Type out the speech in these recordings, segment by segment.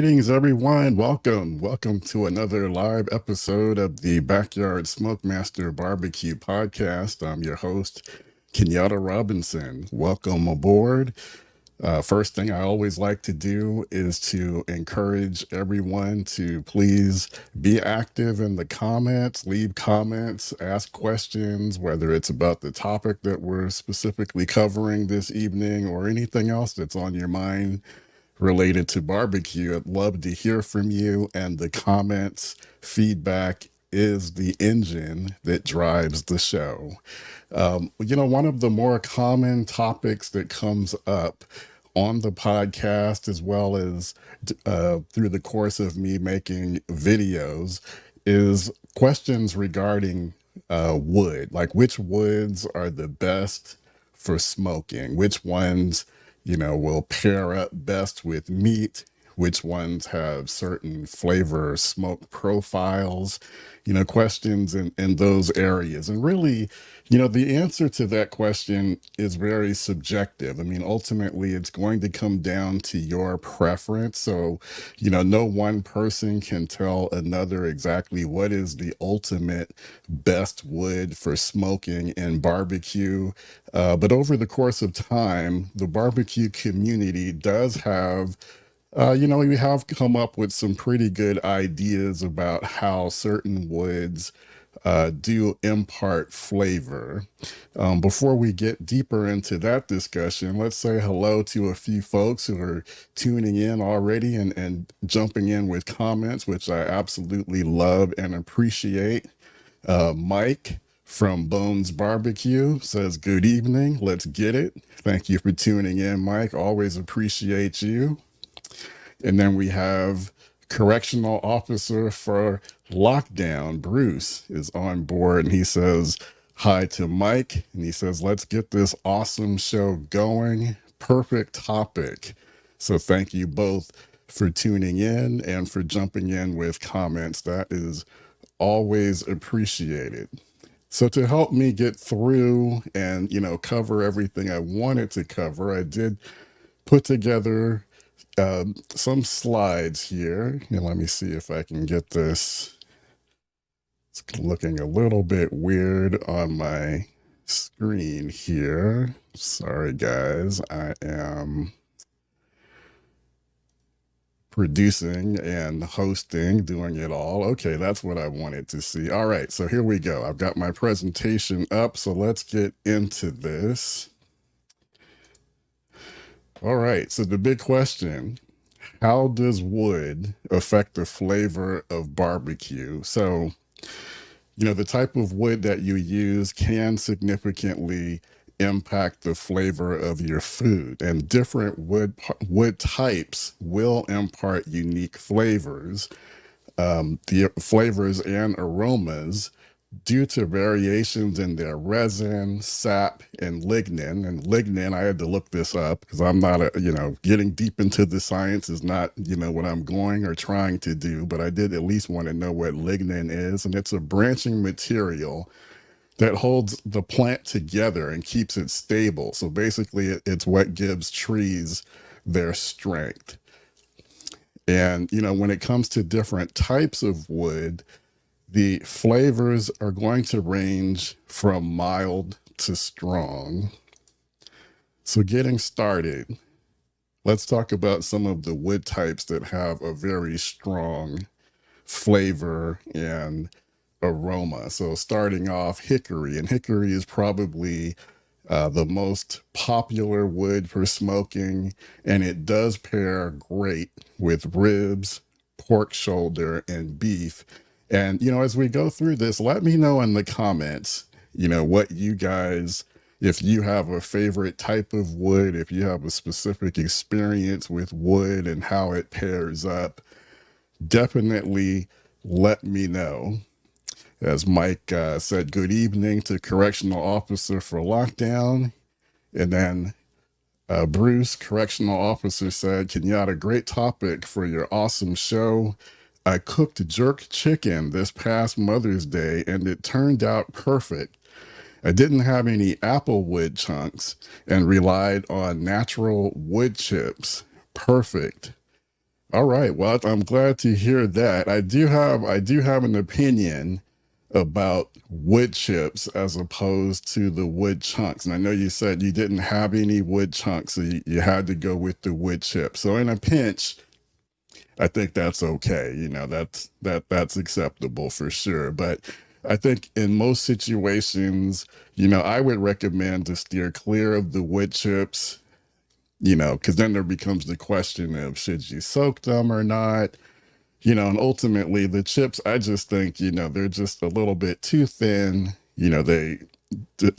Greetings, everyone. Welcome to another live episode of the Backyard SmokeMaster BBQ Podcast. I'm your host, Kenyatta Robinson. Welcome aboard. First thing I always like to do is to encourage everyone to please be active in the comments, leave comments, ask questions, whether it's about the topic that we're specifically covering this evening or anything else that's on your mind related to barbecue. I'd love to hear from you, and the comments, feedback is the engine that drives the show. One of the more common topics that comes up on the podcast, as well as through the course of me making videos, is questions regarding wood, like which woods are the best for smoking, which ones will pair up best with meat, which ones have certain flavor smoke profiles, questions in those areas. And really, the answer to that question is very subjective. I mean, ultimately, it's going to come down to your preference. So, no one person can tell another exactly what is the ultimate best wood for smoking in barbecue. But over the course of time, the barbecue community does have we have come up with some pretty good ideas about how certain woods do impart flavor. Before we get deeper into that discussion, let's say hello to a few folks who are tuning in already and jumping in with comments, which I absolutely love and appreciate. Mike from Bones Barbecue says, "Good evening. Let's get it." Thank you for tuning in, Mike. Always appreciate you. And then we have correctional officer for lockdown, Bruce, is on board, and he says hi to Mike, and he says, "Let's get this awesome show going. Perfect topic." So thank you both for tuning in and for jumping in with comments. That is always appreciated. So to help me get through and, cover everything I wanted to cover, I did put together some slides here. Let me see if I can get this. It's looking a little bit weird on my screen here. Sorry, guys. I am producing and hosting, doing it all. Okay, that's what I wanted to see. All right, so here we go. I've got my presentation up, so let's get into this. All right, so the big question: how does wood affect the flavor of barbecue? So, the type of wood that you use can significantly impact the flavor of your food, and different wood types will impart unique flavors. The flavors and aromas due to variations in their resin, sap, and lignin. And lignin, I had to look this up because I'm not getting deep into the science is not, what I'm going or trying to do, but I did at least want to know what lignin is. And it's a branching material that holds the plant together and keeps it stable. So basically, it's what gives trees their strength. And, when it comes to different types of wood, the flavors are going to range from mild to strong. So getting started, let's talk about some of the wood types that have a very strong flavor and aroma. So starting off, hickory, and hickory is probably the most popular wood for smoking, and it does pair great with ribs, pork shoulder, and beef. And, as we go through this, let me know in the comments, what you guys, if you have a favorite type of wood, if you have a specific experience with wood and how it pairs up, definitely let me know. As Mike said, good evening to correctional officer for lockdown. And then Bruce, correctional officer, said, "Kenyatta, great topic for your awesome show. I cooked jerk chicken this past Mother's Day, and it turned out perfect. I didn't have any apple wood chunks and relied on natural wood chips. Perfect." All right. Well, I'm glad to hear that. I do have an opinion about wood chips as opposed to the wood chunks. And I know you said you didn't have any wood chunks, so you had to go with the wood chips. So in a pinch, I think that's okay. That's acceptable for sure. But I think in most situations, I would recommend to steer clear of the wood chips, because then there becomes the question of should you soak them or not? And ultimately the chips, I just think, they're just a little bit too thin.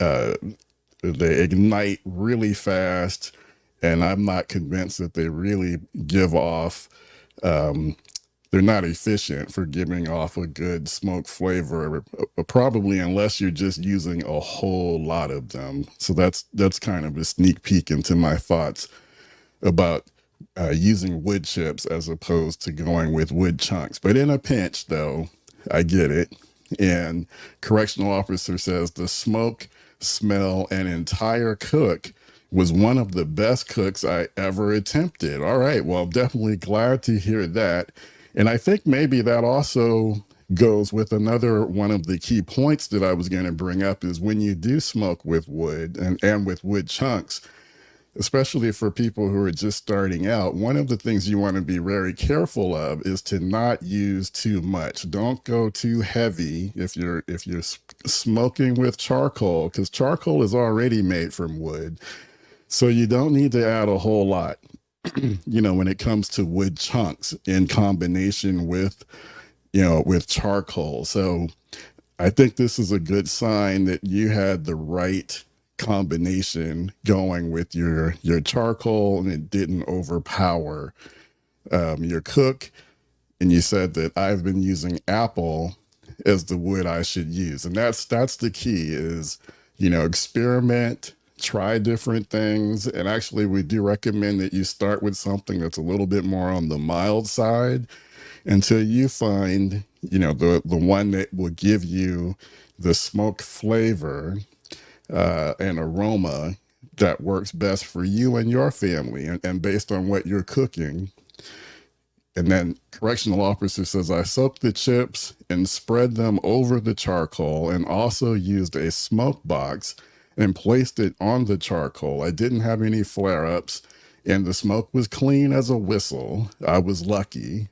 Uh, they ignite really fast, and I'm not convinced that they really give off. Um, they're not efficient for giving off a good smoke flavor, probably unless you're just using a whole lot of them. So that's kind of a sneak peek into my thoughts about using wood chips as opposed to going with wood chunks. But in a pinch, though, I get it. And correctional officer says the smoke, smell, and entire cook was one of the best cooks I ever attempted. All right. Well, I'm definitely glad to hear that. And I think maybe that also goes with another one of the key points that I was going to bring up is when you do smoke with wood and with wood chunks, especially for people who are just starting out, one of the things you want to be very careful of is to not use too much. Don't go too heavy if you're smoking with charcoal, because charcoal is already made from wood. So you don't need to add a whole lot, when it comes to wood chunks in combination with charcoal. So I think this is a good sign that you had the right combination going with your charcoal and it didn't overpower your cook. And you said that I've been using apple as the wood I should use, and that's the key is experiment, try different things. And actually we do recommend that you start with something that's a little bit more on the mild side until you find the one that will give you the smoke flavor and aroma that works best for you and your family, and based on what you're cooking. And then correctional officer says I soaked the chips and spread them over the charcoal and also used a smoke box and placed it on the charcoal. I didn't have any flare-ups and the smoke was clean as a whistle. I was lucky.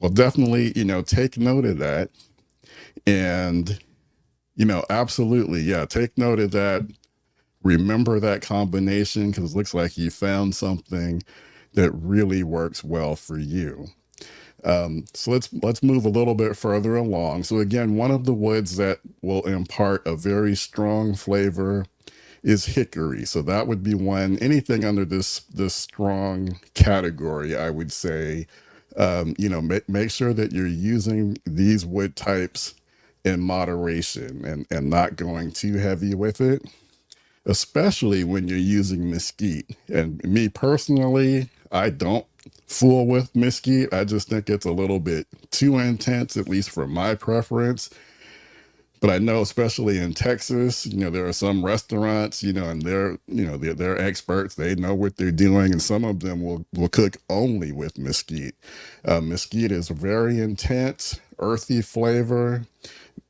Well, definitely, take note of that. And, absolutely, yeah, take note of that. Remember that combination, because it looks like you found something that really works well for you. So let's move a little bit further along. So again, one of the woods that will impart a very strong flavor is hickory. So that would be one. Anything under this strong category, I would say, make sure that you're using these wood types in moderation and not going too heavy with it, especially when you're using mesquite. And me personally, I don't fool with mesquite. I just think it's a little bit too intense, at least for my preference. But I know, especially in Texas, there are some restaurants, and they're experts. They know what they're doing, and some of them will cook only with mesquite. Mesquite is very intense, earthy flavor,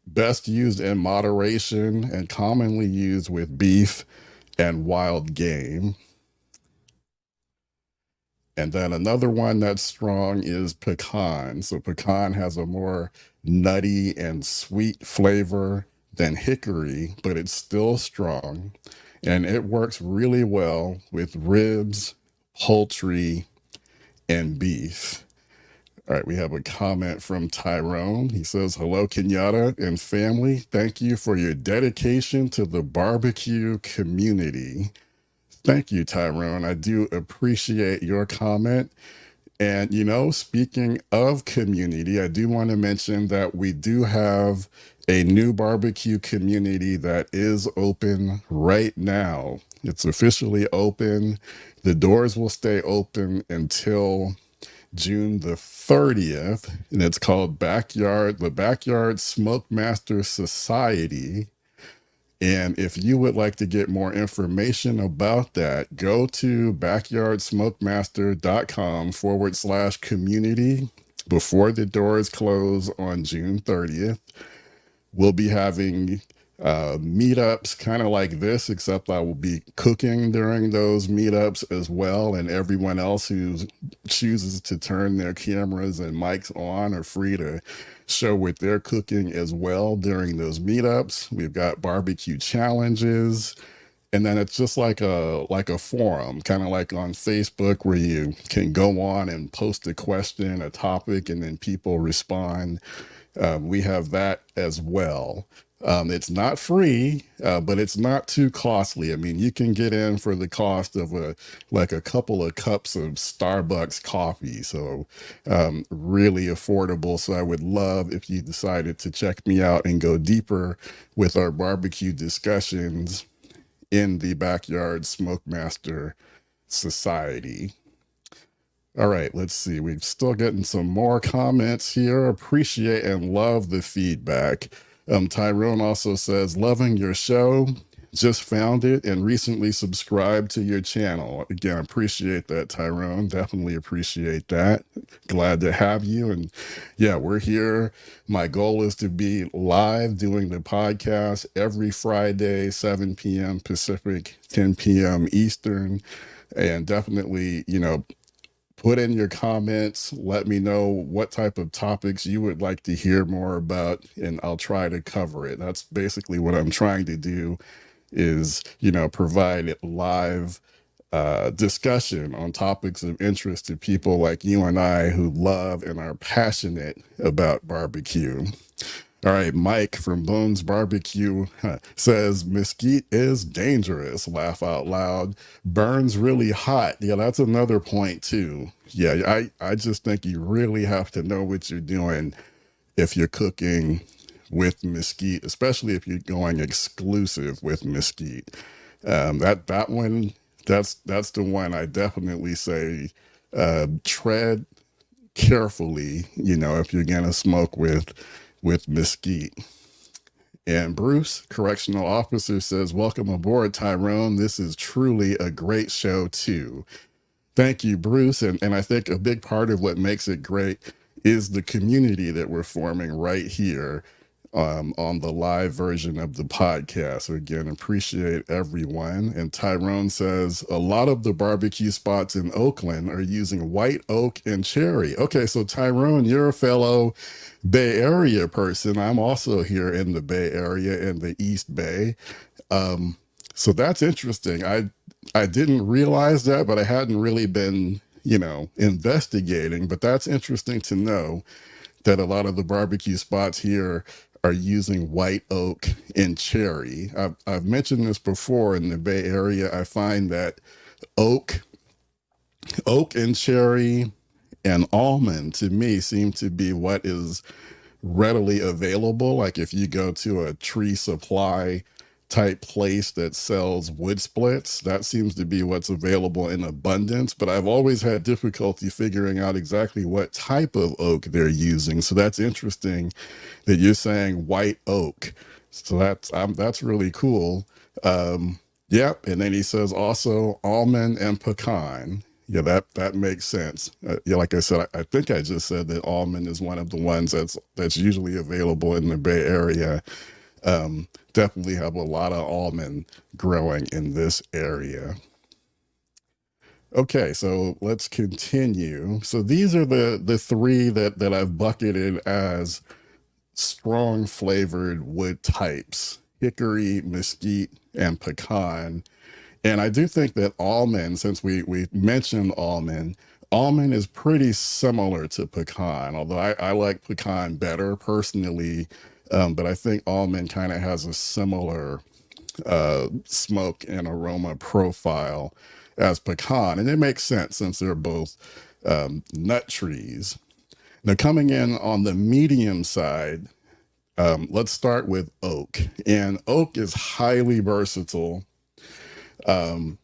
best used in moderation, and commonly used with beef and wild game. And then another one that's strong is pecan. So pecan has a more nutty and sweet flavor than hickory, but it's still strong. And it works really well with ribs, poultry, and beef. All right, we have a comment from Tyrone. He says, hello, Kenyatta and family. Thank you for your dedication to the barbecue community. Thank you, Tyrone. I do appreciate your comment. And, speaking of community, I do want to mention that we do have a new barbecue community that is open right now. It's officially open. The doors will stay open until June the 30th, and it's called the Backyard SmokeMaster Society. And if you would like to get more information about that, go to backyardsmokemaster.com/community before the doors close on June 30th. We'll be having meetups kind of like this, except I will be cooking during those meetups as well. And everyone else who chooses to turn their cameras and mics on are free to show what they're cooking as well during those meetups. We've got barbecue challenges. And then it's just like a forum, kind of like on Facebook, where you can go on and post a question, a topic, and then people respond. We have that as well. It's not free, but it's not too costly. I mean, you can get in for the cost of a couple of cups of Starbucks coffee. So really affordable. So I would love if you decided to check me out and go deeper with our barbecue discussions in the Backyard SmokeMaster Society. All right, let's see. We've still getting some more comments here. Appreciate and love the feedback. Tyrone also says, loving your show. Just found it and recently subscribed to your channel. Again, appreciate that, Tyrone. Definitely appreciate that. Glad to have you. And yeah, we're here. My goal is to be live doing the podcast every Friday, 7 p.m. Pacific, 10 p.m. Eastern. And definitely, put in your comments. Let me know what type of topics you would like to hear more about, and I'll try to cover it. That's basically what I'm trying to do is, provide live discussion on topics of interest to people like you and I who love and are passionate about barbecue. All right, Mike from Bones Barbecue says mesquite is dangerous. Laugh out loud. Burns really hot. Yeah, that's another point too. Yeah, I just think you really have to know what you're doing if you're cooking with mesquite, especially if you're going exclusive with mesquite. That one, that's the one I definitely say tread carefully. If you're gonna smoke with mesquite. And Bruce, correctional officer, says, welcome aboard, Tyrone. This is truly a great show, too. Thank you, Bruce. And I think a big part of what makes it great is the community that we're forming right here on the live version of the podcast. So again, appreciate everyone. And Tyrone says, a lot of the barbecue spots in Oakland are using white oak and cherry. Okay, so Tyrone, you're a fellow Bay Area person. I'm also here in the Bay Area in the East Bay. So that's interesting. I didn't realize that, but I hadn't really been, investigating. But that's interesting to know that a lot of the barbecue spots here are using white oak and cherry. I've mentioned this before in the Bay Area. I find that oak and cherry and almond to me seem to be what is readily available. Like if you go to a tree supply type place that sells wood splits, that seems to be what's available in abundance. But I've always had difficulty figuring out exactly what type of oak they're using. So that's interesting that you're saying white oak. So that's really cool. Yep. And then he says also almond and pecan. Yeah, that makes sense. Yeah, like I said, I think I just said that almond is one of the ones that's usually available in the Bay Area. Definitely have a lot of almond growing in this area. Okay, so let's continue. So these are the three that I've bucketed as strong flavored wood types: hickory, mesquite, and pecan. And I do think that almond, since we mentioned almond is pretty similar to pecan, although I like pecan better personally. But I think almond kind of has a similar smoke and aroma profile as pecan. And it makes sense since they're both nut trees. Now, coming in on the medium side, let's start with oak. And oak is highly versatile. And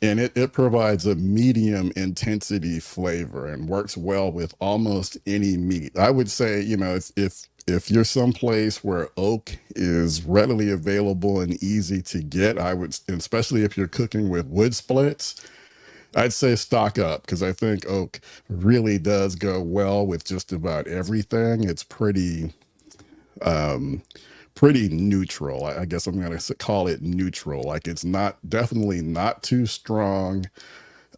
it provides a medium intensity flavor and works well with almost any meat. I would say, if you're someplace where oak is readily available and easy to get, I would, especially if you're cooking with wood splits, I'd say stock up because I think oak really does go well with just about everything. It's um, pretty neutral. I guess I'm going to call it neutral. Like it's not definitely not too strong,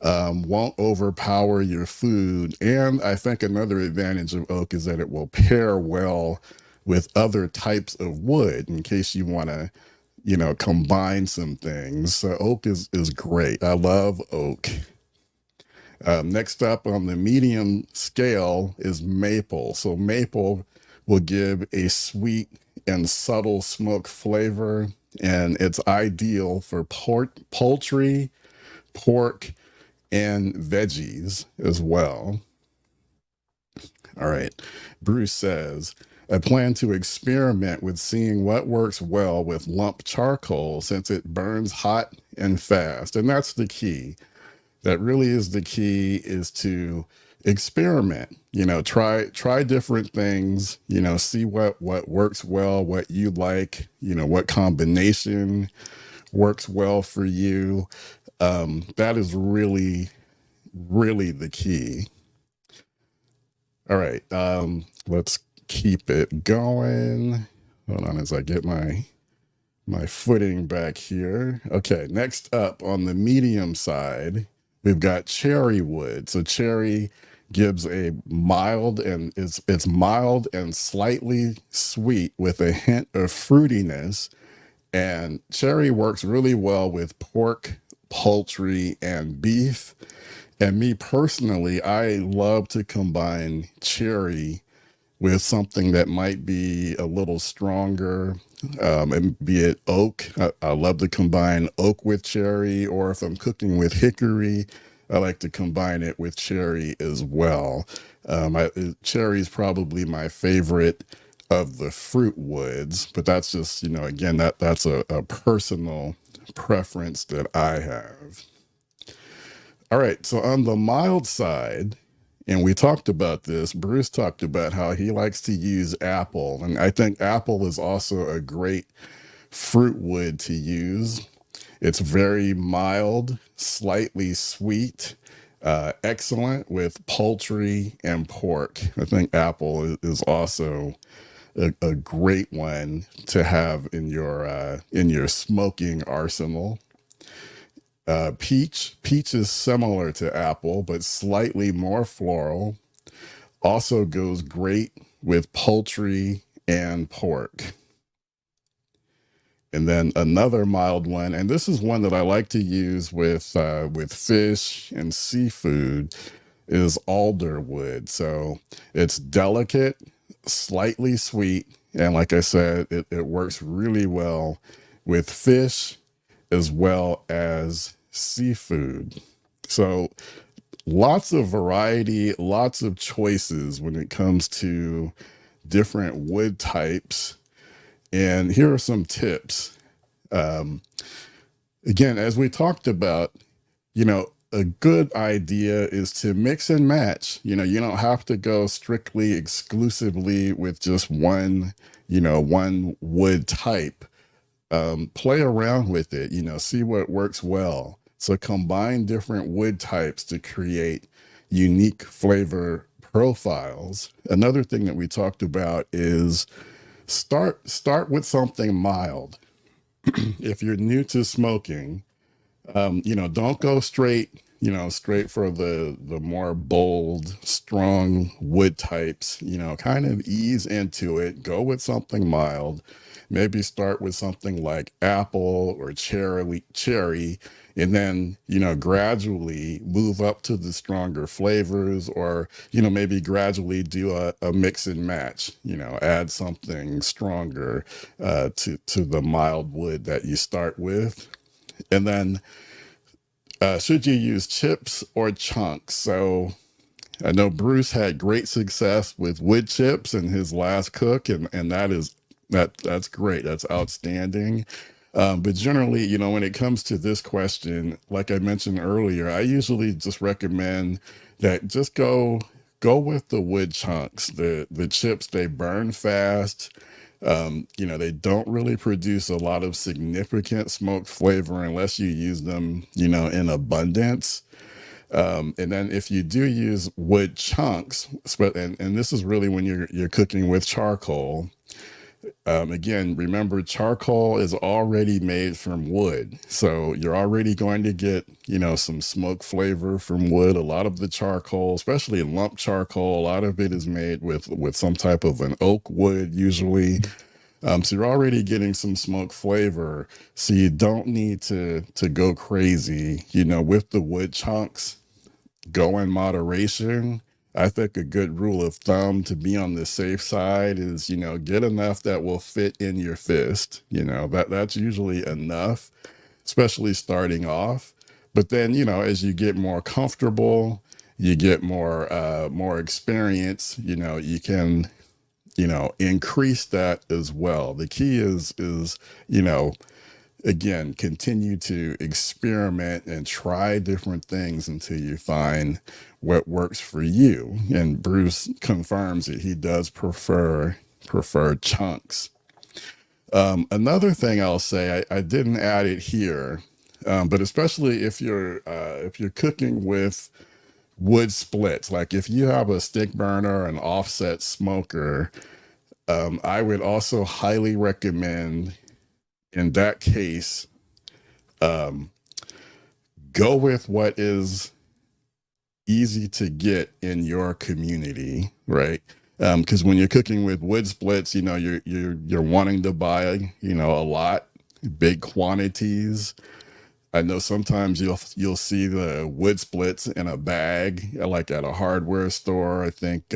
won't overpower your food. And I think another advantage of oak is that it will pair well with other types of wood in case you want to, combine some things. So oak is great. I love oak. Next up on the medium scale is maple. So maple will give a sweet and subtle smoke flavor, and it's ideal for poultry, pork, and veggies as well. All right. Bruce says, I plan to experiment with seeing what works well with lump charcoal since it burns hot and fast. And that's the key. That really is the key, is to experiment, try different things, see what works well, what you like, what combination works well for you. That is really, really the key. All right. Let's keep it going. Hold on as I get my footing back here. Okay. Next up on the medium side, we've got cherry wood. So cherry gives a mild and it's mild and slightly sweet with a hint of fruitiness. And cherry works really well with pork, poultry, and beef. And me personally, I love to combine cherry with something that might be a little stronger, and be it oak. I love to combine oak with cherry, or if I'm cooking with hickory, I like to combine it with cherry as well. Cherry is probably my favorite of the fruit woods, but that's just, again, that's a personal preference that I have. All right, so on the mild side, and we talked about this, Bruce talked about how he likes to use apple, and I think apple is also a great fruit wood to use. It's very mild, slightly sweet, excellent with poultry and pork. I think apple is also a great one to have in your smoking arsenal. Peach is similar to apple, but slightly more floral. Also goes great with poultry and pork. And then another mild one, and this is one that I like to use with fish and seafood, is alderwood. So it's delicate, slightly sweet, and like I said, it works really well with fish as well as seafood. So lots of variety, lots of choices when it comes to different wood types. And here are some tips. Again, as we talked about, a good idea is to mix and match. You don't have to go strictly exclusively with just one wood type. Play around with it, see what works well. So combine different wood types to create unique flavor profiles. Another thing that we talked about is start with something mild. If you're new to smoking, don't go straight for the more bold, strong wood types. Kind of ease into it. Go with something mild. Maybe start with something like apple or cherry, and then, gradually move up to the stronger flavors, or, maybe gradually do a mix and match, add something stronger to the mild wood that you start with. And then should you use chips or chunks? So I know Bruce had great success with wood chips in his last cook, and that's great. That's outstanding. But generally, when it comes to this question, like I mentioned earlier, I usually just recommend that just go go with the wood chunks. The chips, they burn fast. They don't really produce a lot of significant smoke flavor unless you use them, in abundance. And then if you do use wood chunks, and this is really when you're cooking with charcoal. Again, remember, charcoal is already made from wood. So you're already going to get, some smoke flavor from wood. A lot of the charcoal, especially lump charcoal, a lot of it is made with some type of an oak wood usually. So you're already getting some smoke flavor. So you don't need to go crazy, with the wood chunks. Go in moderation. I think a good rule of thumb to be on the safe side is, get enough that will fit in your fist. That's usually enough, especially starting off. But then, as you get more comfortable, you get more experience, you can, increase that as well. The key is, again, continue to experiment and try different things until you find what works for you. And Bruce confirms that he does prefer chunks. Another thing I'll say, I didn't add it here, but especially if you're cooking with wood splits, like if you have a stick burner, an offset smoker, I would also highly recommend, in that case, go with what is easy to get in your community, right? Because when you're cooking with wood splits, you're wanting to buy, a lot, big quantities. I know sometimes you'll see the wood splits in a bag, like at a hardware store. I think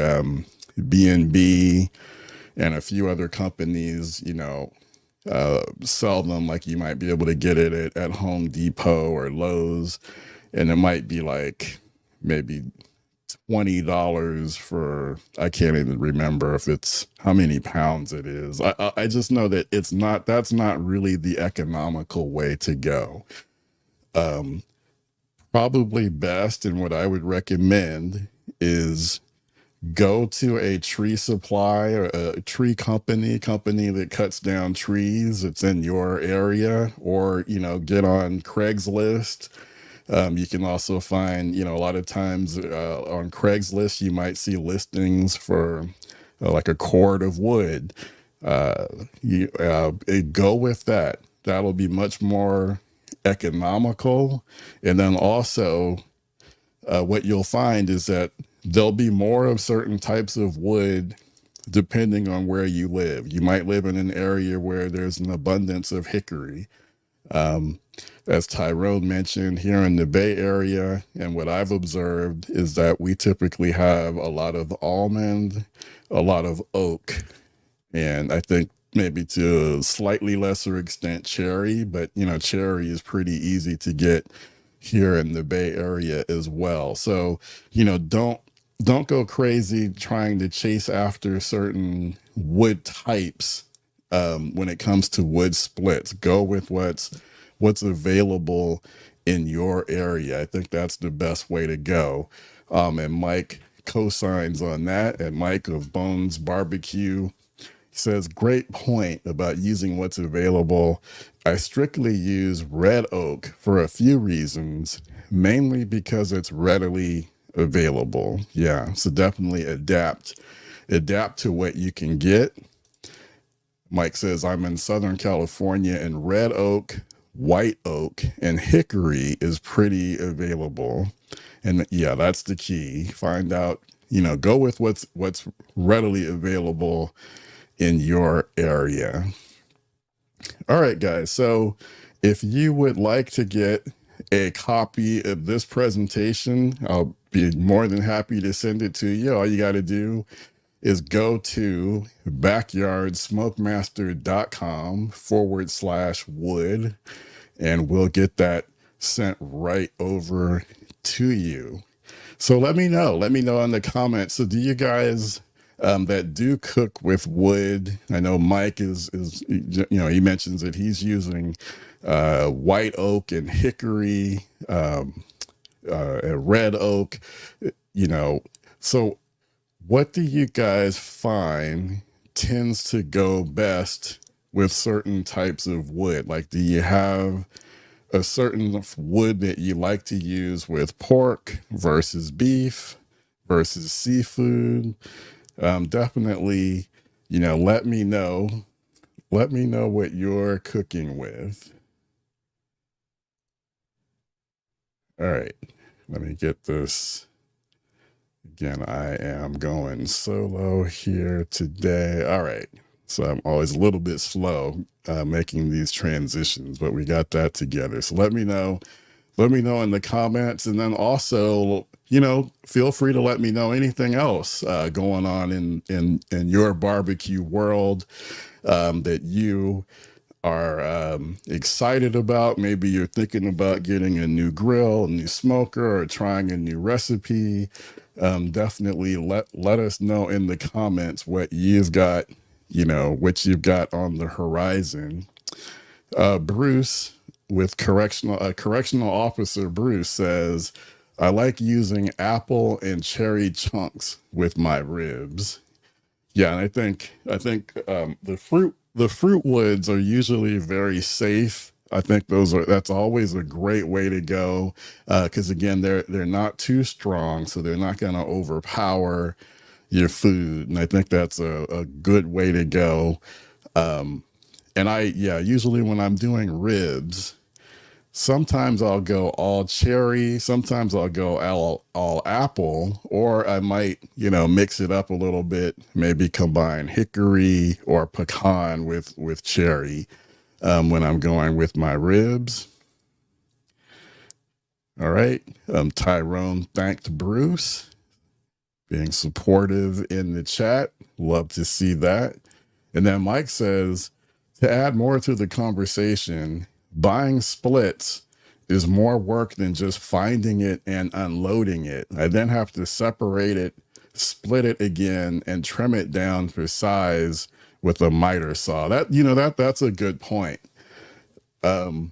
B&B and a few other companies, sell them. Like you might be able to get it at Home Depot or Lowe's, and it might be like maybe $20 for, I can't even remember if it's how many pounds it is. I just know that that's not really the economical way to go. Probably best, and what I would recommend is go to a tree supply or a tree company that cuts down trees. It's in your area, or, get on Craigslist. You can also find, a lot of times on Craigslist, you might see listings for like a cord of wood. Go with that. That'll be much more economical. And then also what you'll find is that there'll be more of certain types of wood depending on where you live. You might live in an area where there's an abundance of hickory. As Tyrone mentioned, here in the Bay Area, and what I've observed is that we typically have a lot of almond, a lot of oak, and I think maybe to a slightly lesser extent cherry, but cherry is pretty easy to get here in the Bay Area as well. So, don't go crazy trying to chase after certain wood types when it comes to wood splits. Go with what's available in your area. I think that's the best way to go. And Mike co-signs on that. And Mike of Bones Barbecue says, great point about using what's available. I strictly use red oak for a few reasons, mainly because it's readily available. Yeah, so definitely adapt to what you can get. Mike says, I'm in Southern California, and red oak, white oak, and hickory is pretty available. And yeah, that's the key. Find out, go with what's readily available in your area. All right, guys. So if you would like to get a copy of this presentation, I'll be more than happy to send it to you. All you got to do is go to backyardsmokemaster.com/wood, and we'll get that sent right over to you. So let me know in the comments. So do you guys that do cook with wood? I know Mike is he mentions that he's using white oak and hickory, red oak, so what do you guys find tends to go best with certain types of wood? Like, do you have a certain wood that you like to use with pork versus beef versus seafood? Definitely, let me know. Let me know what you're cooking with. All right, let me get this. Again, I am going solo here today. All right. So I'm always a little bit slow making these transitions, but we got that together. So let me know. Let me know in the comments. And then also, feel free to let me know anything else going on in your barbecue world that you are excited about. Maybe you're thinking about getting a new grill, a new smoker, or trying a new recipe. Definitely let us know in the comments what you've got, what you've got on the horizon. Bruce with correctional officer Bruce says, I like using apple and cherry chunks with my ribs. Yeah, and I think the fruit woods are usually very safe. I think that's always a great way to go because again they're not too strong, so they're not going to overpower your food, and I think that's a good way to go. And usually when I'm doing ribs, sometimes I'll go all cherry, sometimes I'll go all apple, or I might, mix it up a little bit, maybe combine hickory or pecan with cherry when I'm going with my ribs. All right. Tyrone thanked Bruce being supportive in the chat. Love to see that. And then Mike says, to add more to the conversation, buying splits is more work than just finding it and unloading it. I then have to separate it, split it again, and trim it down for size with a miter saw. That's a good point. And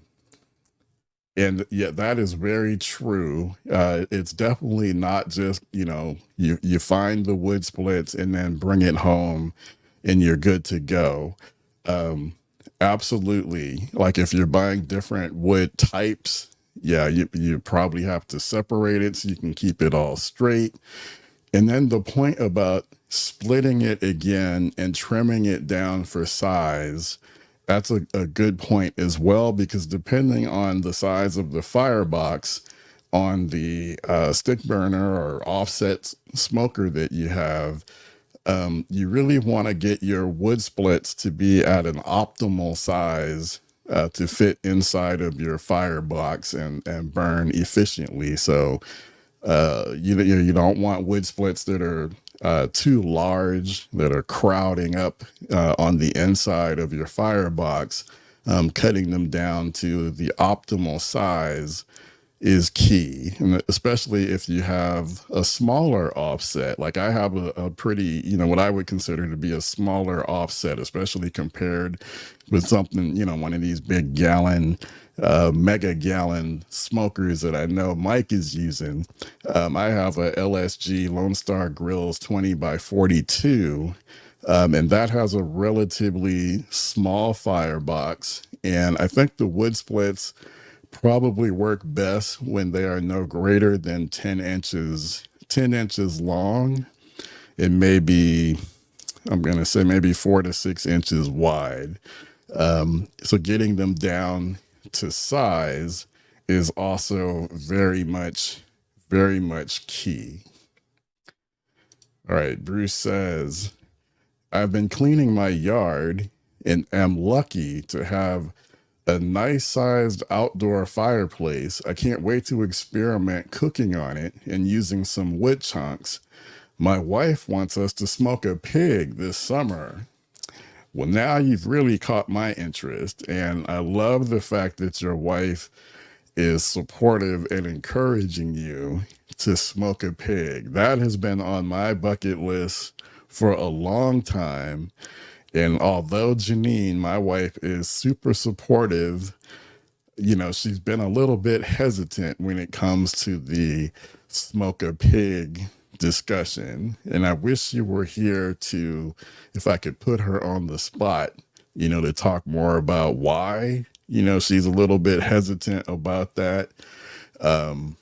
yeah, that is very true. It's definitely not just, you find the wood splits and then bring it home and you're good to go. Absolutely. Like if you're buying different wood types, yeah, you probably have to separate it so you can keep it all straight. And then the point about splitting it again and trimming it down for size, that's a good point as well, because depending on the size of the firebox on the stick burner or offset smoker that you have, you really want to get your wood splits to be at an optimal size to fit inside of your firebox and burn efficiently. So you don't want wood splits that are too large, that are crowding up on the inside of your firebox. Cutting them down to the optimal size is key, and especially if you have a smaller offset. Like I have a pretty, what I would consider to be a smaller offset, especially compared with something, one of these big mega gallon smokers that I know Mike is using. I have a LSG Lone Star Grills 20 by 42, and that has a relatively small firebox. And I think the wood splits probably work best when they are no greater than 10 inches long, and maybe, I'm going to say maybe 4 to 6 inches wide. So getting them down to size is also very much key. All right. Bruce says, I've been cleaning my yard and am lucky to have a nice sized outdoor fireplace. I can't wait to experiment cooking on it and using some wood chunks. My wife wants us to smoke a pig this summer. Well, now you've really caught my interest, and I love the fact that your wife is supportive and encouraging you to smoke a pig. That has been on my bucket list for a long time. And although Janine, my wife, is super supportive, she's been a little bit hesitant when it comes to the smoke a pig discussion. And I wish you were here to, if I could put her on the spot, to talk more about why, she's a little bit hesitant about that. And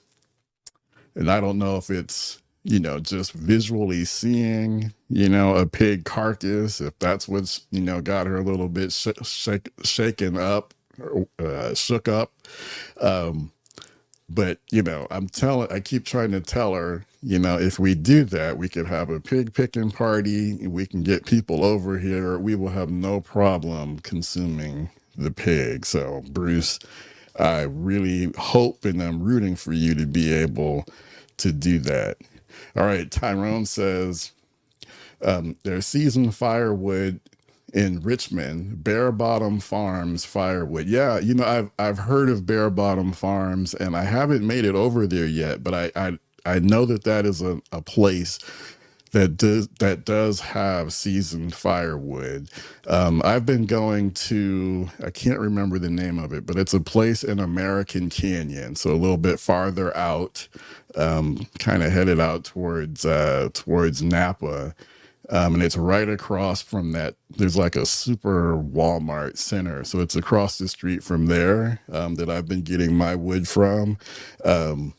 I don't know if it's, just visually seeing, a pig carcass, if that's what's, got her a little bit shaken up, shook up. But, I keep trying to tell her, if we do that, we could have a pig picking party. We can get people over here. We will have no problem consuming the pig. So, Bruce, I really hope and I'm rooting for you to be able to do that. All right. Tyrone says there's seasoned firewood in Richmond, Bare Bottom Farms firewood. Yeah, I've heard of Bare Bottom Farms, and I haven't made it over there yet, but I know that is a place that does have seasoned firewood. I've been going to, I can't remember the name of it, but it's a place in American Canyon, so a little bit farther out, kind of headed out towards Napa. And it's right across from that. There's like a super Walmart center. So it's across the street from there that I've been getting my wood from. And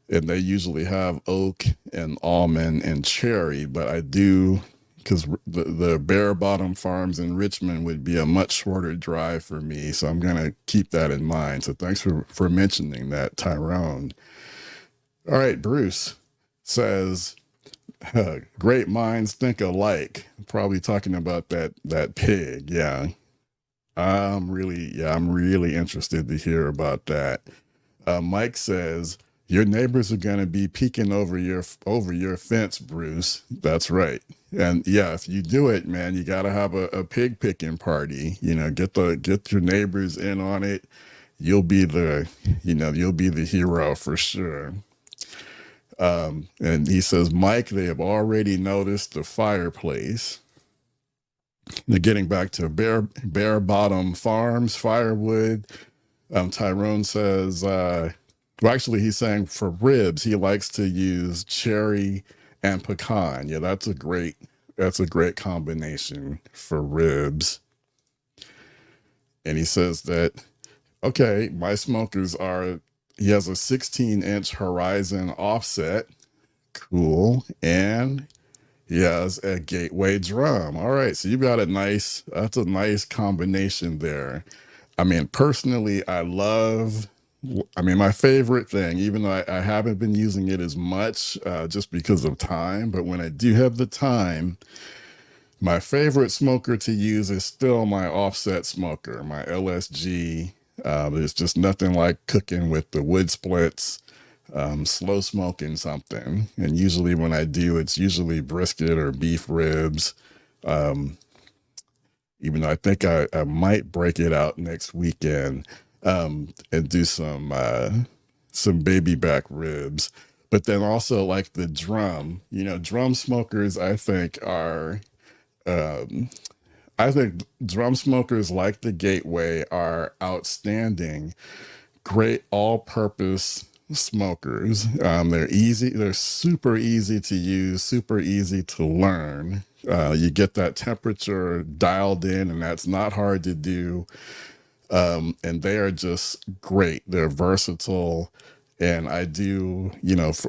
they usually have oak and almond and cherry, but I do, because the Bare Bottom Farms in Richmond would be a much shorter drive for me. So I'm going to keep that in mind. So thanks for mentioning that, Tyrone. All right, Bruce says, great minds think alike. Probably talking about that pig. Yeah. I'm really interested to hear about that. Mike says, your neighbors are going to be peeking over your fence, Bruce. That's right. And yeah, if you do it, man, you got to have a pig picking party, get your neighbors in on it. You'll be the hero for sure. And he says, Mike, they have already noticed the fireplace. Now, getting back to Bare Bottom Farms firewood, Tyrone says, actually, he's saying for ribs, he likes to use cherry and pecan. Yeah, that's a great combination for ribs. And he says that, okay, my smokers he has a 16-inch horizon offset. Cool. And he has a gateway drum. All right. So you've got that's a nice combination there. I mean, personally, my favorite thing, even though I haven't been using it as much just because of time, but when I do have the time, my favorite smoker to use is still my offset smoker, my LSG. There's just nothing like cooking with the wood splits, slow smoking something. And usually when I do, it's usually brisket or beef ribs. Even though I think I might break it out next weekend and do some baby back ribs. But then also like the drum, drum smokers, I think drum smokers like the Gateway are outstanding, great all-purpose smokers. They're super easy to use, super easy to learn. You get that temperature dialed in, and that's not hard to do. And they are just great. They're versatile. And I do,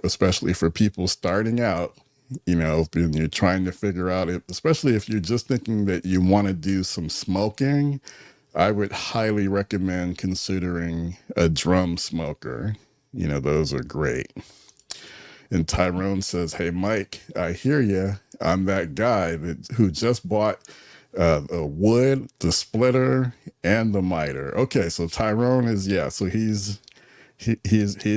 especially for people starting out, if you're trying to figure out it, especially if you're just thinking that you want to do some smoking, I would highly recommend considering a drum smoker. Those are great. And Tyrone says, hey, Mike, I hear you. I'm that guy who just bought a wood, the splitter, and the miter. Okay, so Tyrone so he's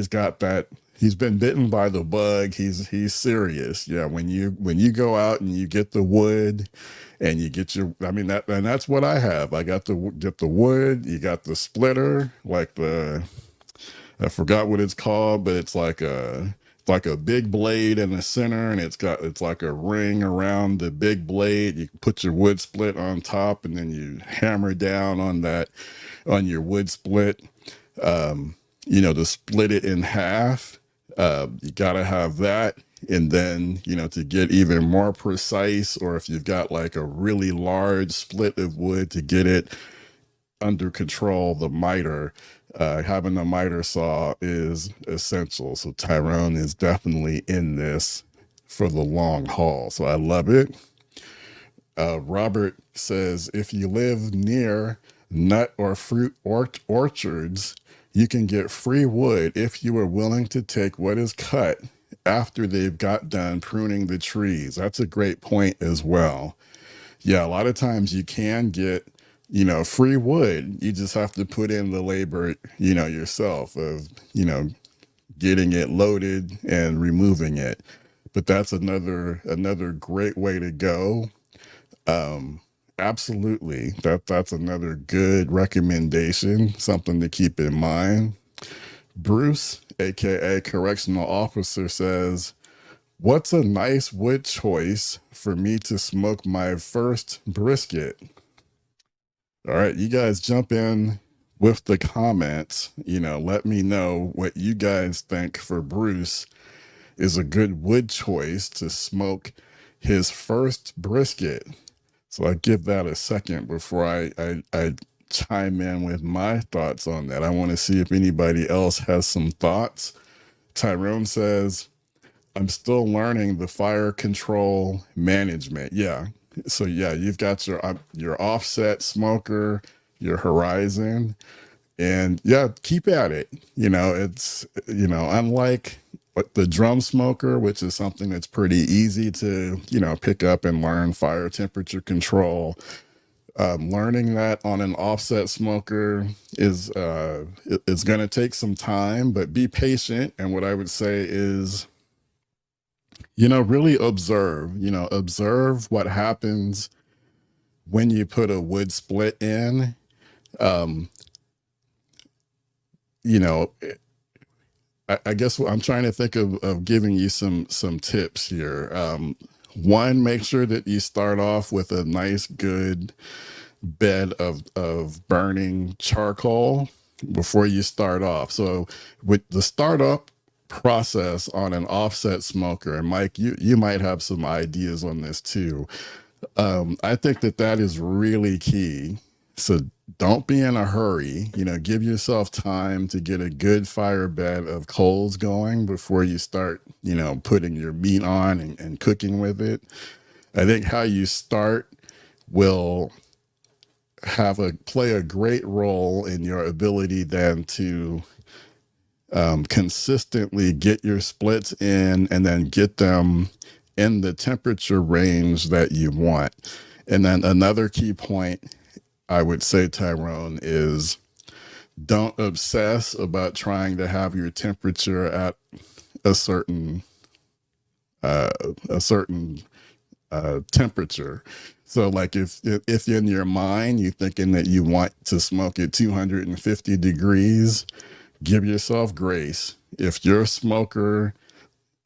got that. He's been bitten by the bug. He's serious. Yeah, when you go out and you get the wood and you get and that's what I have. I get the wood, you got the splitter, I forgot what it's called, but it's like a big blade in the center, and it's like a ring around the big blade. You put your wood split on top, and then you hammer down on your wood split, to split it in half. You got to have that. And then, to get even more precise, or if you've got like a really large split of wood to get it under control, the miter, having a miter saw is essential. So Tyrone is definitely in this for the long haul. So I love it. Robert says, if you live near nut or fruit orchards, you can get free wood if you are willing to take what is cut after they've got done pruning the trees. That's a great point as well. Yeah, a lot of times you can get, free wood. You just have to put in the labor, yourself of, getting it loaded and removing it. But that's another great way to go. Absolutely. That's another good recommendation, something to keep in mind. Bruce, aka Correctional Officer, says, what's a nice wood choice for me to smoke my first brisket? All right, you guys jump in with the comments. Let me know what you guys think for Bruce is a good wood choice to smoke his first brisket. So I give that a second before I chime in with my thoughts on that. I want to see if anybody else has some thoughts. Tyrone says, I'm still learning the fire control management. Yeah. So yeah, you've got your offset smoker, your horizon, and yeah, keep at it. It's, unlike the drum smoker, which is something that's pretty easy to, pick up and learn fire temperature control. Learning that on an offset smoker is it's going to take some time, but be patient. And what I would say is, really observe what happens when you put a wood split in. I guess I'm trying to think of giving you some tips here. One, make sure that you start off with a nice, good bed of burning charcoal before you start off. So with the startup process on an offset smoker, and Mike, you might have some ideas on this too. I think that is really key. So don't be in a hurry. Give yourself time to get a good fire bed of coals going before you start, putting your meat on and cooking with it. I think how you start will play a great role in your ability then to consistently get your splits in and then get them in the temperature range that you want. And then another key point I would say, Tyrone, is don't obsess about trying to have your temperature at a certain temperature. So like if in your mind you're thinking that you want to smoke at 250 degrees, give yourself grace. If your smoker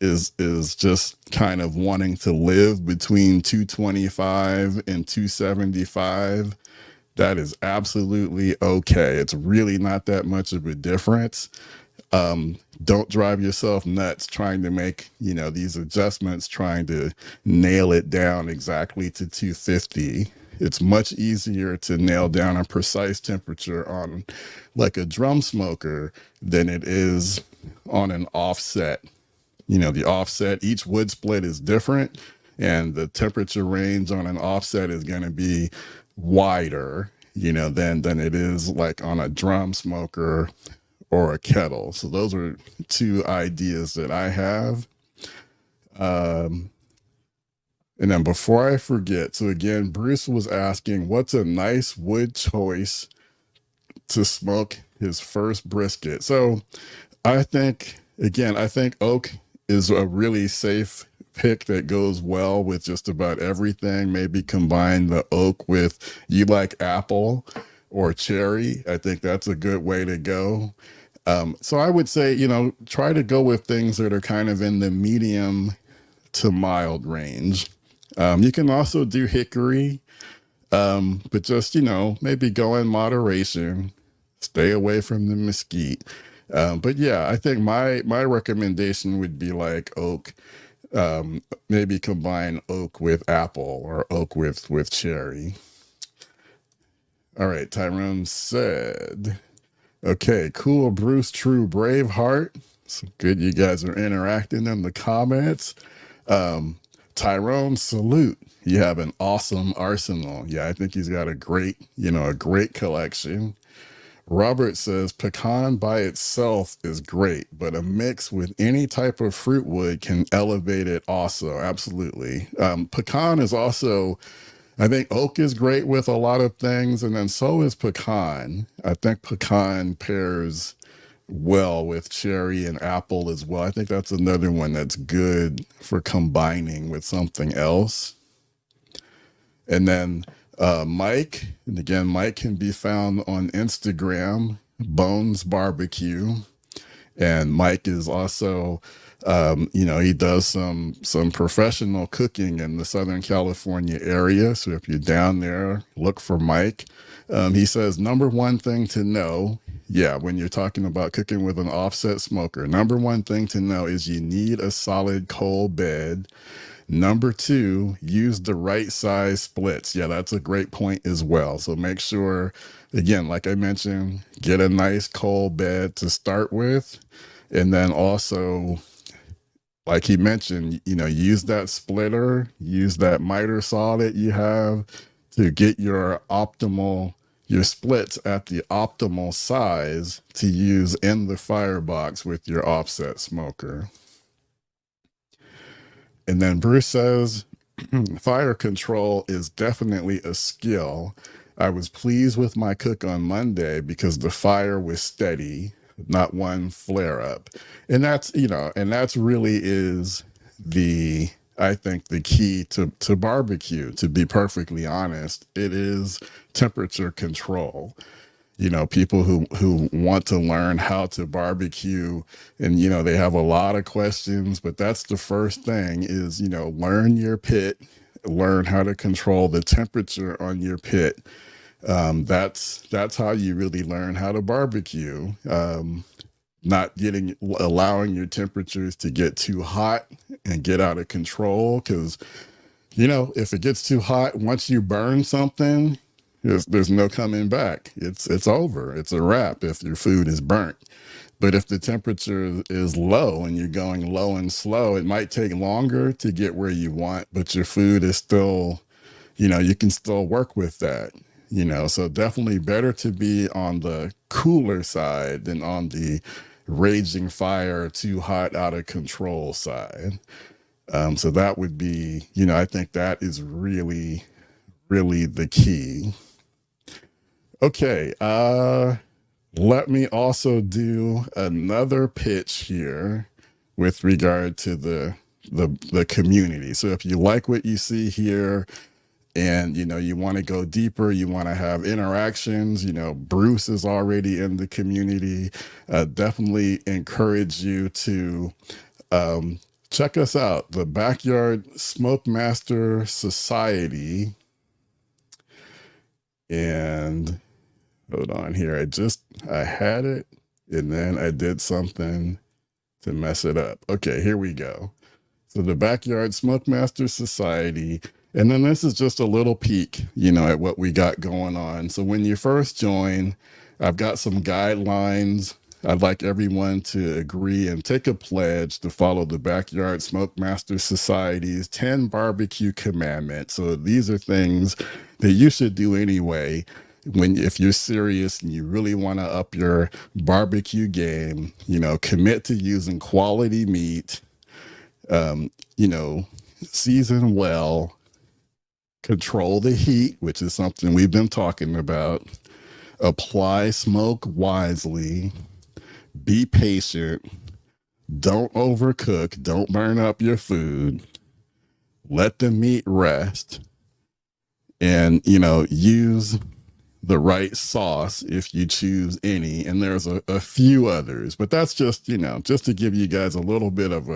is just kind of wanting to live between 225 and 275, that is absolutely okay. It's really not that much of a difference. Don't drive yourself nuts trying to make, these adjustments, trying to nail it down exactly to 250. It's much easier to nail down a precise temperature on like a drum smoker than it is on an offset. The offset, each wood split is different, and the temperature range on an offset is going to be wider, than it is like on a drum smoker or a kettle. So those are two ideas that I have. And then before I forget, so again, Bruce was asking, what's a nice wood choice to smoke his first brisket? So I think oak is a really safe pick that goes well with just about everything. Maybe combine the oak with, you like apple or cherry. I think that's a good way to go. So I would say, try to go with things that are kind of in the medium to mild range. You can also do hickory, but just, maybe go in moderation, stay away from the mesquite. But yeah, I think my recommendation would be like oak. Maybe combine oak with apple or oak with cherry. All right, Tyrone said, okay, cool, Bruce, true, brave heart. It's good you guys are interacting in the comments. Um, Tyrone, salute. You have an awesome arsenal. Yeah, I think he's got a great collection. Robert says pecan by itself is great, but a mix with any type of fruit wood can elevate it also. Absolutely. Pecan is also, I think oak is great with a lot of things, and then so is pecan. I think pecan pairs well with cherry and apple as well. I think that's another one that's good for combining with something else. And then Mike, and again, Mike can be found on Instagram, Bones Barbecue. And Mike is also, he does some professional cooking in the Southern California area. So if you're down there, look for Mike. He says, number one thing to know, yeah, when you're talking about cooking with an offset smoker, number one thing to know is you need a solid coal bed. Number two, use the right size splits. Yeah, that's a great point as well. So make sure, again, like I mentioned, get a nice coal bed to start with. And then also, like he mentioned, use that splitter, use that miter saw that you have to get your splits at the optimal size to use in the firebox with your offset smoker. And then Bruce says, fire control is definitely a skill. I was pleased with my cook on Monday because the fire was steady, not one flare up. And that's really is I think the key to barbecue, to be perfectly honest. It is temperature control. People who want to learn how to barbecue, and they have a lot of questions, but that's the first thing is learn your pit, learn how to control the temperature on your pit. That's how you really learn how to barbecue. Not allowing your temperatures to get too hot and get out of control, because if it gets too hot, once you burn something, there's no coming back. It's over. It's a wrap if your food is burnt. But if the temperature is low and you're going low and slow, it might take longer to get where you want, but your food is still, you can still work with that. So definitely better to be on the cooler side than on the raging fire, too hot, out of control side. So that would be, I think that is really, really the key. Okay, let me also do another pitch here with regard to the community. So if you like what you see here and you want to go deeper, you want to have interactions, Bruce is already in the community, definitely encourage you to check us out, the Backyard SmokeMaster Society. And hold on here. I had it and then I did something to mess it up. Okay, here we go. So the Backyard SmokeMaster Society. And then this is just a little peek, at what we got going on. So when you first join, I've got some guidelines. I'd like everyone to agree and take a pledge to follow the Backyard SmokeMaster Society's 10 barbecue commandments. So these are things that you should do anyway. If you're serious and you really want to up your barbecue game, commit to using quality meat, season well, control the heat, which is something we've been talking about, apply smoke wisely, be patient, don't overcook, don't burn up your food, let the meat rest, and, use the right sauce if you choose any. And there's a few others, but that's just, just to give you guys a little bit of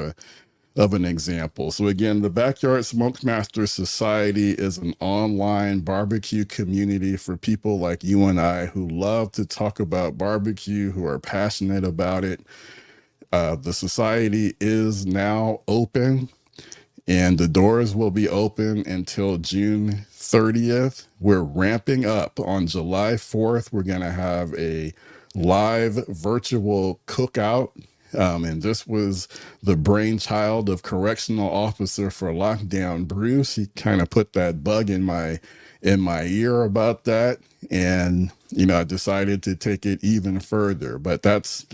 an example. So again, the Backyard SmokeMaster Society is an online barbecue community for people like you and I who love to talk about barbecue, who are passionate about it. The society is now open. and the doors will be open until June 30th. We're ramping up on July 4th. We're going to have a live virtual cookout. And this was the brainchild of correctional officer for lockdown, Bruce. He kind of put that bug in my ear about that. And, I decided to take it even further, but that's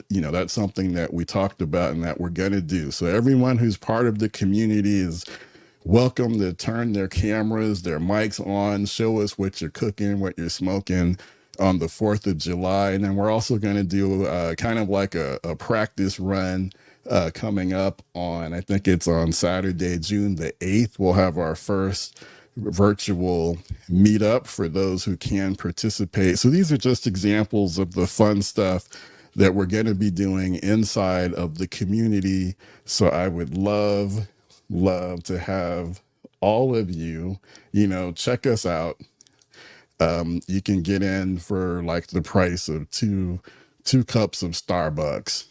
something that we talked about and that we're going to do. So everyone who's part of the community is welcome to turn their cameras, their mics on, show us what you're cooking, what you're smoking on the 4th of July. And then we're also going to do kind of like a practice run coming up on, I think it's on Saturday, June the 8th. We'll have our first virtual meetup for those who can participate. So these are just examples of the fun stuff that we're going to be doing inside of the community. So I would love to have all of you, check us out. You can get in for like the price of two cups of Starbucks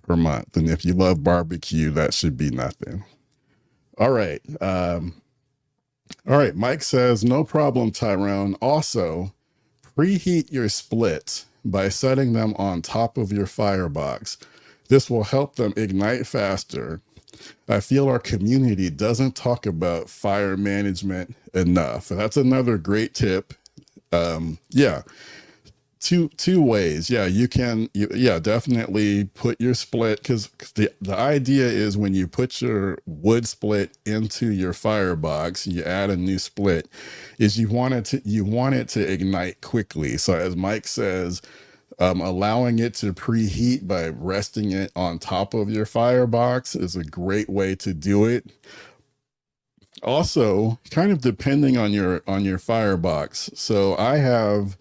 per month. And if you love barbecue, that should be nothing. All right. All right, Mike says, no problem, Tyrone. Also, preheat your splits by setting them on top of your firebox. This will help them ignite faster. I feel our community doesn't talk about fire management enough. That's another great tip. Yeah. Two ways. Yeah, you can, definitely put your split, because the idea is when you put your wood split into your firebox, you add a new split, is you want it to ignite quickly. So as Mike says, allowing it to preheat by resting it on top of your firebox is a great way to do it. Also, kind of depending on your firebox. So I have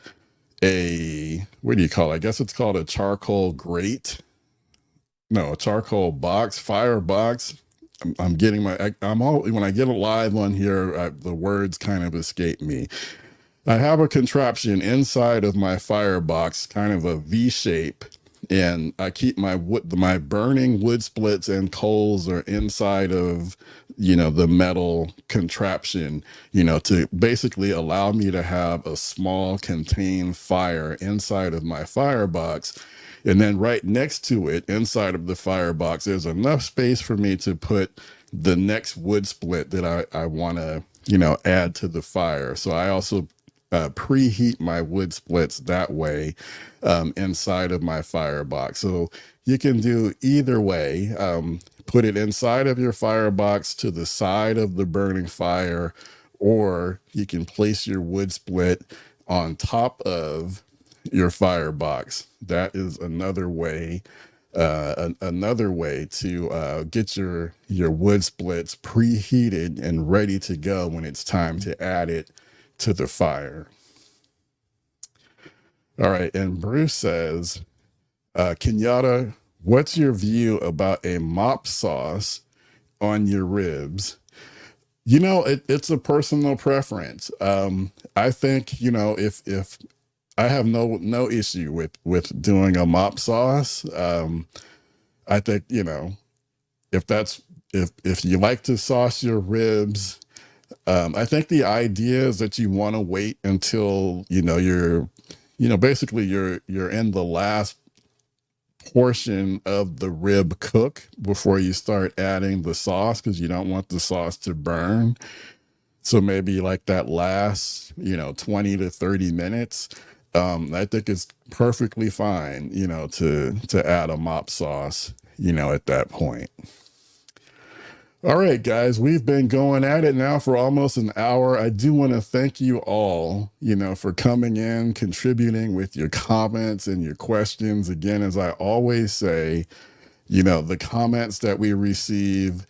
what do you call it? I guess it's called a charcoal grate. No, a charcoal box, fire box. I'm getting when I get it live on here, the words kind of escape me. I have a contraption inside of my firebox, kind of a V shape, and I keep my burning wood splits and coals are inside of, the metal contraption, to basically allow me to have a small contained fire inside of my firebox. And then right next to it, inside of the firebox, there's enough space for me to put the next wood split that I want to, add to the fire. So I also preheat my wood splits that way inside of my firebox. So you can do either way. Put it inside of your firebox to the side of the burning fire, or you can place your wood split on top of your firebox. That is another way to get your wood splits preheated and ready to go when it's time to add it to the fire. All right, and Bruce says, Kenyatta, what's your view about a mop sauce on your ribs? It's a personal preference. I think, if I have no issue with doing a mop sauce. I think, if you like to sauce your ribs, I think the idea is that you want to wait until, basically you're in the last portion of the rib cook before you start adding the sauce, because you don't want the sauce to burn. So maybe like that last, 20 to 30 minutes. I think it's perfectly fine, to add a mop sauce, at that point. All right, guys, we've been going at it now for almost an hour. I do want to thank you all, for coming in, contributing with your comments and your questions. Again, as I always say, the comments that we receive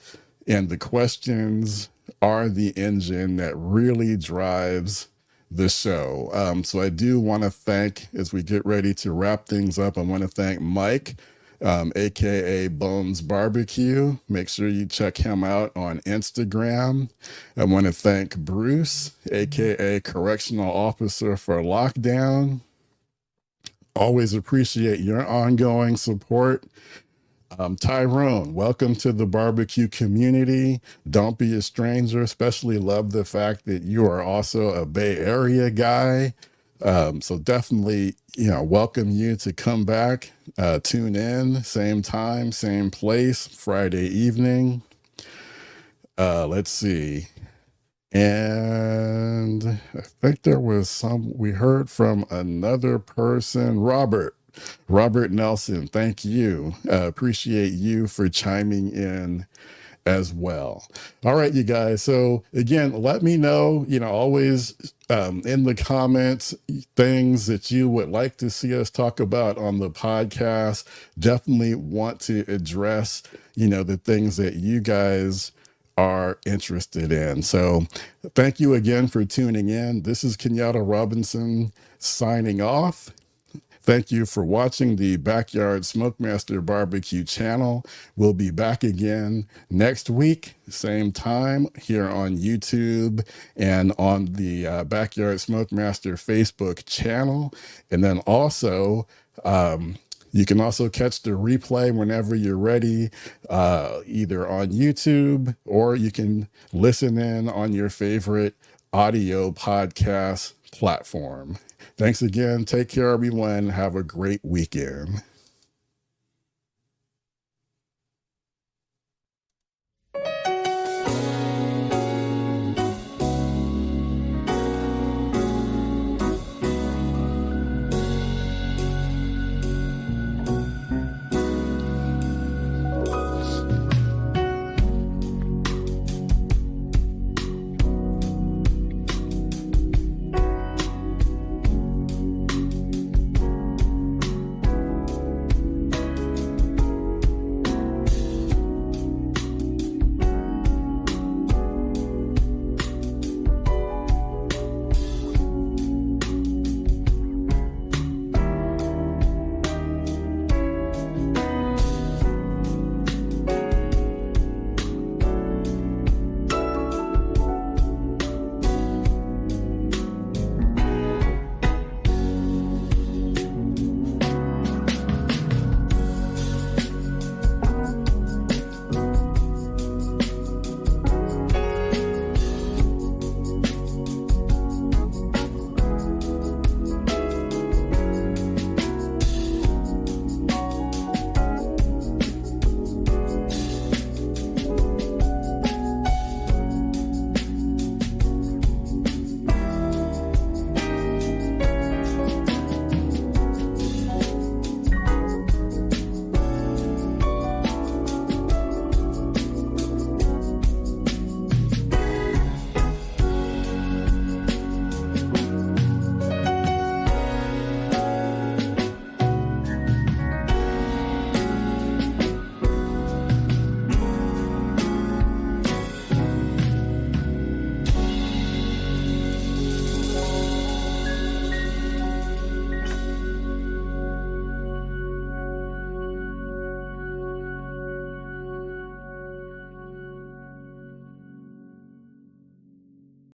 and the questions are the engine that really drives the show. So I do want to thank, as we get ready to wrap things up, I want to thank Mike, aka Bones Barbecue. Make sure you check him out on Instagram. I want to thank Bruce, aka Correctional Officer for Lockdown. Always appreciate your ongoing support. Tyrone, welcome to the barbecue community. Don't be a stranger, especially love the fact that you are also a Bay Area guy. So definitely, welcome you to come back, tune in, same time, same place, Friday evening. Let's see. And I think we heard from another person, Robert Nelson. Thank you. Appreciate you for chiming in as well. All right, you guys. So again, let me know, always in the comments, things that you would like to see us talk about on the podcast. Definitely want to address, the things that you guys are interested in. So thank you again for tuning in. This is Kenyatta Robinson signing off. Thank you for watching the Backyard SmokeMaster BBQ channel. We'll be back again next week, same time here on YouTube and on the Backyard SmokeMaster Facebook channel. And then also, you can also catch the replay whenever you're ready, either on YouTube or you can listen in on your favorite audio podcast platform. Thanks again. Take care, everyone. Have a great weekend.